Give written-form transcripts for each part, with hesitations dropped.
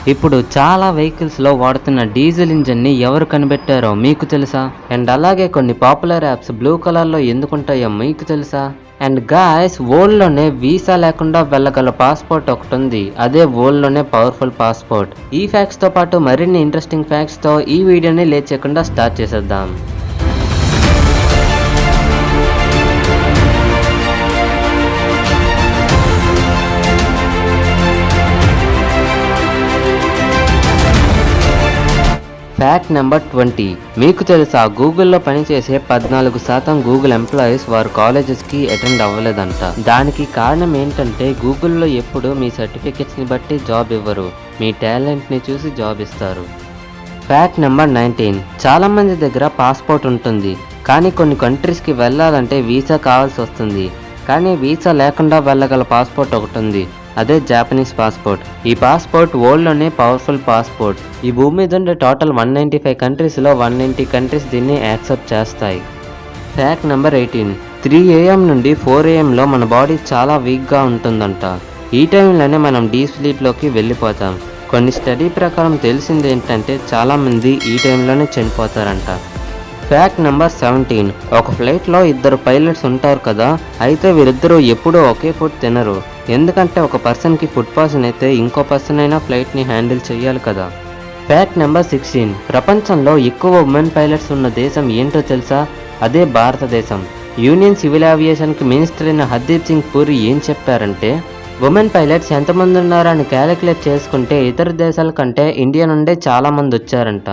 ఇప్పుడు చాలా వెహికల్స్లో వాడుతున్న డీజిల్ ఇంజన్ని ఎవరు కనిపెట్టారో మీకు తెలుసా? అండ్ అలాగే కొన్ని పాపులర్ యాప్స్ బ్లూ కలర్లో ఎందుకుంటాయో మీకు తెలుసా? అండ్ గాయస్, వరల్డ్లోనే వీసా లేకుండా వెళ్ళగల పాస్పోర్ట్ ఒకటి ఉంది. అదే వరల్డ్లోనే పవర్ఫుల్ పాస్పోర్ట్. ఈ ఫ్యాక్ట్స్తో పాటు మరిన్ని ఇంట్రెస్టింగ్ ఫ్యాక్ట్స్తో ఈ వీడియోని లేట్ చేయకుండా స్టార్ట్ చేసేద్దాం. Fact number 20. మీకు తెలుసా, గూగుల్లో పనిచేసే 14% గూగుల్ ఎంప్లాయీస్ వారు కాలేజెస్కి అటెండ్ అవ్వలేదంట. దానికి కారణం ఏంటంటే గూగుల్లో ఎప్పుడు మీ సర్టిఫికెట్స్ని బట్టి జాబ్ ఇవ్వరు, మీ టాలెంట్ని చూసి జాబ్ ఇస్తారు. Fact number 19. చాలామంది దగ్గర పాస్పోర్ట్ ఉంటుంది, కానీ కొన్ని కంట్రీస్కి వెళ్ళాలంటే వీసా కావాల్సి వస్తుంది. కానీ వీసా లేకుండా వెళ్ళగల పాస్పోర్ట్ ఒకటి ఉంది, అదే జాపనీస్ పాస్పోర్ట్. ఈ పాస్పోర్ట్ వరల్డ్లోనే పవర్ఫుల్ పాస్పోర్ట్. ఈ భూమి మీద ఉండే టోటల్ 195 కంట్రీస్లో 190 కంట్రీస్ దీన్ని యాక్సెప్ట్ చేస్తాయి. Fact number 18. 3 AM నుండి 4 AMలో మన బాడీ చాలా వీక్గా ఉంటుందంట. ఈ టైంలోనే మనం డీప్ స్లీప్లోకి వెళ్ళిపోతాం. కొన్ని స్టడీ ప్రకారం తెలిసింది ఏంటంటే చాలామంది ఈ టైంలోనే చనిపోతారంట. Fact number 17. ఒక ఫ్లైట్లో 2 పైలట్స్ ఉంటారు కదా, అయితే వీరిద్దరూ ఎప్పుడూ ఒకే ఫుడ్ తినరు. ఎందుకంటే ఒక పర్సన్కి ఫుడ్ పాయిజన్ అయితే ఇంకో పర్సన్ అయినా ఫ్లైట్ని హ్యాండిల్ చేయాలి కదా. Fact number 16. ప్రపంచంలో ఎక్కువ ఉమెన్ పైలట్స్ ఉన్న దేశం ఏంటో తెలుసా? అదే భారతదేశం. యూనియన్ సివిల్ ఏవియేషన్కి మినిస్టర్ అయిన హర్దీప్ సింగ్ పూరి ఏం చెప్పారంటే, ఉమెన్ పైలట్స్ ఎంతమంది ఉన్నారని క్యాలిక్యులేట్ చేసుకుంటే ఇతర దేశాల కంటే ఇండియా నుండే చాలామంది వచ్చారంట.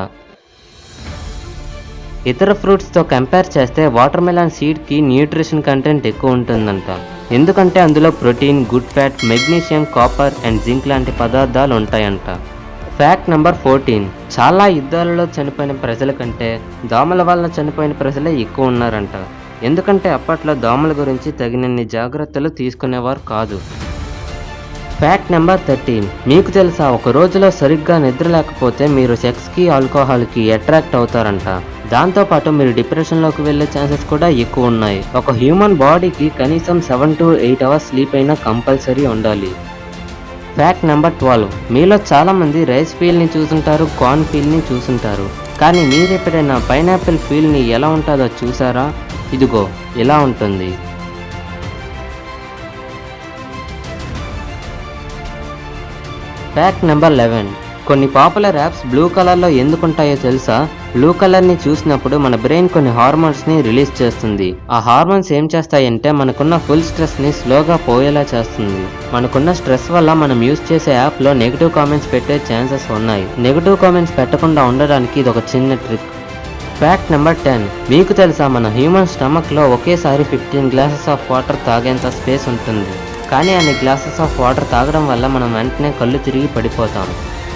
ఇతర ఫ్రూట్స్తో కంపేర్ చేస్తే వాటర్ మెలాన్ సీడ్కి న్యూట్రిషన్ కంటెంట్ ఎక్కువ ఉంటుందంట. ఎందుకంటే అందులో protein, good fat, magnesium, copper and zinc లాంటి పదార్థాలు ఉంటాయంట. Fact number 14. చాలా యుద్ధాలలో చనిపోయిన ప్రజల కంటే దోమల వల్ల చనిపోయిన ప్రజలే ఎక్కువ ఉన్నారంట. ఎందుకంటే అప్పట్లో దోమల గురించి తగినన్ని జాగ్రత్తలు తీసుకునేవారు కాదు. Fact number 13. మీకు తెలుసా, ఒక రోజులో సరిగ్గా నిద్ర లేకపోతే మీరు సెక్స్కి, ఆల్కహాల్కి అట్రాక్ట్ అవుతారంట. దాంతోపాటు మీరు డిప్రెషన్లోకి వెళ్ళే ఛాన్సెస్ కూడా ఎక్కువ ఉన్నాయి. ఒక హ్యూమన్ బాడీకి కనీసం 7 to 8 hours స్లీప్ అయినా కంపల్సరీ ఉండాలి. Fact number 12. మీలో చాలామంది రైస్ ఫీల్ని చూసుంటారు, కార్న్ ఫీల్ని చూసుంటారు. కానీ మీరు ఎప్పుడైనా పైనాపిల్ ఫీల్ని ఎలా ఉంటుందో చూసారా? ఇదిగో ఇలా ఉంటుంది. Fact number 11. కొన్ని పాపులర్ యాప్స్ బ్లూ కలర్లో ఎందుకుంటాయో తెలుసా? బ్లూ కలర్ని చూసినప్పుడు మన బ్రెయిన్ కొన్ని హార్మోన్స్ని రిలీజ్ చేస్తుంది. ఆ హార్మోన్స్ ఏం చేస్తాయంటే మనకున్న ఫుల్ స్ట్రెస్ని స్లోగా పోయేలా చేస్తుంది. మనకున్న స్ట్రెస్ వల్ల మనం యూజ్ చేసే యాప్లో నెగిటివ్ కామెంట్స్ పెట్టే ఛాన్సెస్ ఉన్నాయి. నెగిటివ్ కామెంట్స్ పెట్టకుండా ఉండడానికి ఇది ఒక చిన్న ట్రిక్. Fact number 10. మీకు తెలుసా, మన హ్యూమన్ స్టమక్లో ఒకేసారి 15 గ్లాసెస్ ఆఫ్ వాటర్ తాగేంత స్పేస్ ఉంటుంది. కానీ అన్ని గ్లాసెస్ ఆఫ్ వాటర్ తాగడం వల్ల మనం వెంటనే కళ్ళు తిరిగి పడిపోతాం.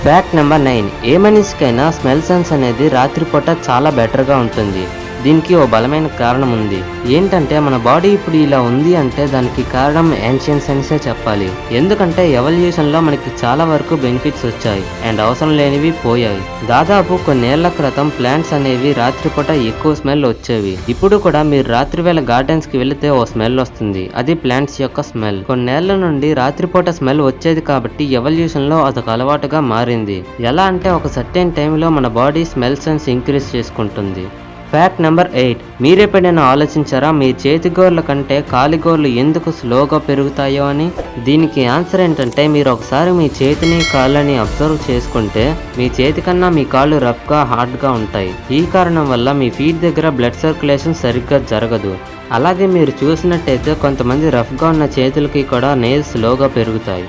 Fact number 9. ఏ మనిషికైనా స్మెల్ సెన్స్ అనేది రాత్రిపూట చాలా బెటర్గా ఉంటుంది. దీనికి ఓ బలమైన కారణం ఉంది. ఏంటంటే మన బాడీ ఇప్పుడు ఇలా ఉంది అంటే దానికి కారణం ఏన్షియన్ సైన్సే చెప్పాలి. ఎందుకంటే ఎవల్యూషన్లో మనకి చాలా వరకు బెనిఫిట్స్ వచ్చాయి అండ్ అవసరం లేనివి పోయాయి. దాదాపు కొన్నేళ్ల క్రితం ప్లాంట్స్ అనేవి రాత్రిపూట ఎక్కువ స్మెల్ వచ్చేవి. ఇప్పుడు కూడా మీరు రాత్రివేళ గార్డెన్స్కి వెళితే ఓ స్మెల్ వస్తుంది, అది ప్లాంట్స్ యొక్క స్మెల్. కొన్నేళ్ల నుండి రాత్రిపూట స్మెల్ వచ్చేది కాబట్టి ఎవల్యూషన్లో అదొక అలవాటుగా మారింది. ఎలా అంటే ఒక సర్టెన్ టైంలో మన బాడీ స్మెల్ సెన్స్ ఇంక్రీజ్ చేసుకుంటుంది. Fact number 8. మీరెప్పుడైనా ఆలోచించారా మీ చేతి గోర్ల కంటే కాలి గోర్లు ఎందుకు స్లోగా పెరుగుతాయో అని? దీనికి ఆన్సర్ ఏంటంటే, మీరు ఒకసారి మీ చేతిని, కాళ్ళని అబ్జర్వ్ చేసుకుంటే మీ చేతి కన్నా మీ కాళ్ళు రఫ్గా, హార్డ్గా ఉంటాయి. ఈ కారణం వల్ల మీ ఫీట్ దగ్గర బ్లడ్ సర్క్యులేషన్ సరిగ్గా జరగదు. అలాగే మీరు చూసినట్టయితే కొంతమంది రఫ్గా ఉన్న చేతులకి కూడా నెయిల్స్ స్లోగా పెరుగుతాయి.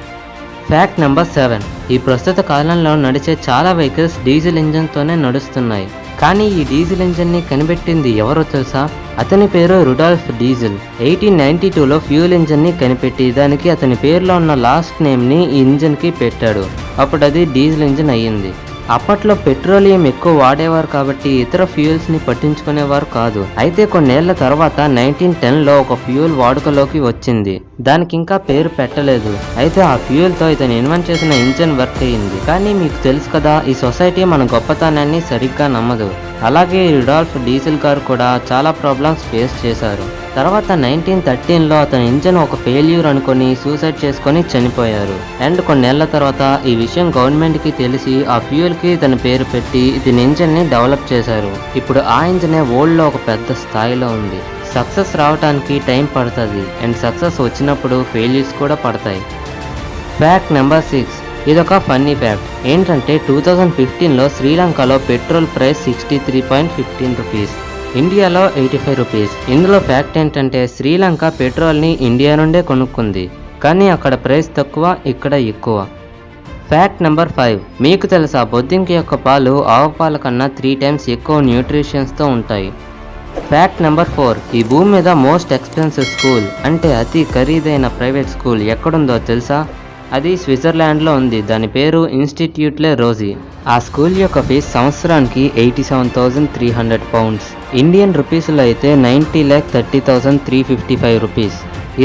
Fact number 7. ఈ ప్రస్తుత కాలంలో నడిచే చాలా వెహికల్స్ డీజిల్ ఇంజన్తోనే నడుస్తున్నాయి. కానీ ఈ డీజిల్ ఇంజన్ని కనిపెట్టింది ఎవరో తెలుసా? అతని పేరు రుడాల్ఫ్ డీజిల్. 1892లో ఫ్యూయల్ ఇంజన్ని కనిపెట్టి దానికి అతని పేరులో ఉన్న లాస్ట్ నేమ్ని ఈ ఇంజన్కి పెట్టాడు. అప్పుడు అది డీజిల్ ఇంజన్ అయ్యింది. అప్పట్లో పెట్రోలియం ఎక్కువ వాడేవారు కాబట్టి ఇతర ఫ్యూయల్స్ని పట్టించుకునేవారు కాదు. అయితే కొన్నేళ్ల తర్వాత 1910లో ఒక ఫ్యూయల్ వాడుకలోకి వచ్చింది. దానికి ఇంకా పేరు పెట్టలేదు. అయితే ఆ ఫ్యూయల్తో ఇతను ఇన్వెంట్ చేసిన ఇంజన్ వర్క్ అయ్యింది. కానీ మీకు తెలుసు కదా, ఈ సొసైటీ మన గొప్పతనాన్ని సరిగ్గా నమ్మదు. అలాగే రుడాల్ఫ్ డీజిల్ గారు కూడా చాలా ప్రాబ్లమ్స్ ఫేస్ చేశారు. తర్వాత 1913లో అతని ఇంజన్ ఒక ఫెయిల్యూర్ అనుకొని సూసైడ్ చేసుకొని చనిపోయారు. అండ్ కొన్నేళ్ల తర్వాత ఈ విషయం గవర్నమెంట్కి తెలిసి ఆ ఫ్యూయల్కి తన పేరు పెట్టి ఇతని ఇంజన్ని డెవలప్ చేశారు. ఇప్పుడు ఆ ఇంజనే వరల్డ్లో ఒక పెద్ద స్థాయిలో ఉంది. సక్సెస్ రావడానికి టైం పడుతుంది అండ్ సక్సెస్ వచ్చినప్పుడు ఫెయిల్యూర్స్ కూడా పడతాయి. Fact number 6. ఇదొక ఫన్నీ ఫ్యాక్ట్. ఏంటంటే 2015లో శ్రీలంకలో పెట్రోల్ ప్రైస్ 63.15 రూపీస్, ఇండియాలో 85 రూపీస్. ఇందులో ఫ్యాక్ట్ ఏంటంటే శ్రీలంక పెట్రోల్ని ఇండియా నుండే కొనుక్కుంది, కానీ అక్కడ ప్రైస్ తక్కువ, ఇక్కడ ఎక్కువ. Fact number 5. మీకు తెలుసా బొద్దింక యొక్క పాలు ఆవు పాల కన్నా 3 times ఎక్కువ న్యూట్రిషన్స్తో ఉంటాయి. Fact number 4. ఈ భూమి మీద మోస్ట్ ఎక్స్పెన్సివ్ స్కూల్ అంటే అతి ఖరీదైన ప్రైవేట్ స్కూల్ ఎక్కడుందో తెలుసా? అది స్విట్జర్లాండ్లో ఉంది. దాని పేరు ఇన్స్టిట్యూట్ లే రోజీ. ఆ స్కూల్ యొక్క ఫీజు సంవత్సరానికి 87,300 పౌండ్స్, ఇండియన్ రూపీస్లో అయితే 90,30,355 రూపీస్.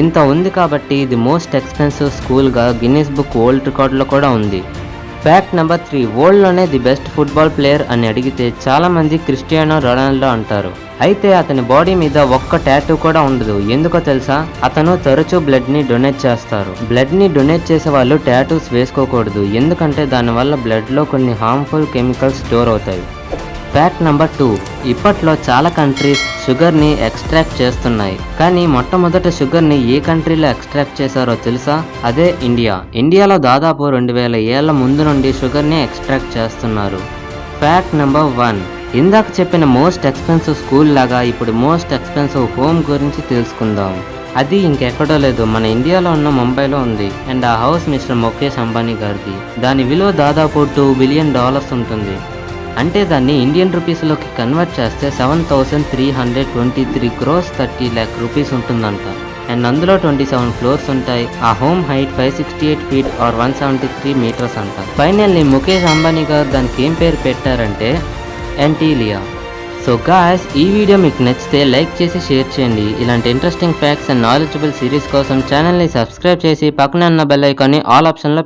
ఇంత ఉంది కాబట్టి ఇది మోస్ట్ ఎక్స్పెన్సివ్ స్కూల్గా గిన్నిస్ బుక్ వరల్డ్ రికార్డులో కూడా ఉంది. Fact number 3. వరల్డ్లోనే ది బెస్ట్ ఫుట్బాల్ ప్లేయర్ అని అడిగితే చాలామంది క్రిస్టియానో రొనాల్డో అంటారు. అయితే అతని బాడీ మీద ఒక్క టాటూ కూడా ఉండదు. ఎందుకో తెలుసా? అతను తరచూ బ్లడ్ని డొనేట్ చేస్తారు. బ్లడ్ని డొనేట్ చేసే వాళ్ళు టాటూస్ వేసుకోకూడదు, ఎందుకంటే దానివల్ల బ్లడ్లో కొన్ని హార్మ్ఫుల్ కెమికల్స్ స్టోర్ అవుతాయి. Fact number 2. ఇప్పట్లో చాలా కంట్రీస్ షుగర్ని ఎక్స్ట్రాక్ట్ చేస్తున్నాయి, కానీ మొట్టమొదట షుగర్ని ఏ కంట్రీలో ఎక్స్ట్రాక్ట్ చేశారో తెలుసా? అదే ఇండియా. ఇండియాలో దాదాపు 2000 ఏళ్ల ముందు నుండి షుగర్ని ఎక్స్ట్రాక్ట్ చేస్తున్నారు. Fact number 1. ఇందాక చెప్పిన మోస్ట్ ఎక్స్పెన్సివ్ స్కూల్ లాగా ఇప్పుడు మోస్ట్ ఎక్స్పెన్సివ్ హోమ్ గురించి తెలుసుకుందాం. అది ఇంకెక్కడో లేదు, మన ఇండియాలో ఉన్న ముంబైలో ఉంది. అండ్ ఆ హౌస్ మిస్టర్ ముఖేష్ అంబానీ గారిది. దాని విలువ దాదాపు $2 బిలియన్ ఉంటుంది. అంటే దాన్ని ఇండియన్ రూపీస్లోకి కన్వర్ట్ చేస్తే 7,323 crores 30 lakh రూపీస్ ఉంటుందంట. అండ్ అందులో 27 ఫ్లోర్స్ ఉంటాయి. ఆ home height 568 feet or 173 meters అంట. ఫైనల్లీ ముఖేష్ అంబానీ గారు దానికి ఏం పేరు పెట్టారంటే యాంటీలియా. సో గాయ్స్, ఈ వీడియో మీకు నచ్చితే లైక్ చేసి షేర్ చేయండి. ఇలాంటి interesting facts and knowledgeable series కోసం ఛానల్ని సబ్స్క్రైబ్ చేసి పక్కన ఉన్న బెల్ ఐకాన్ని ఆల్ ఆప్షన్లో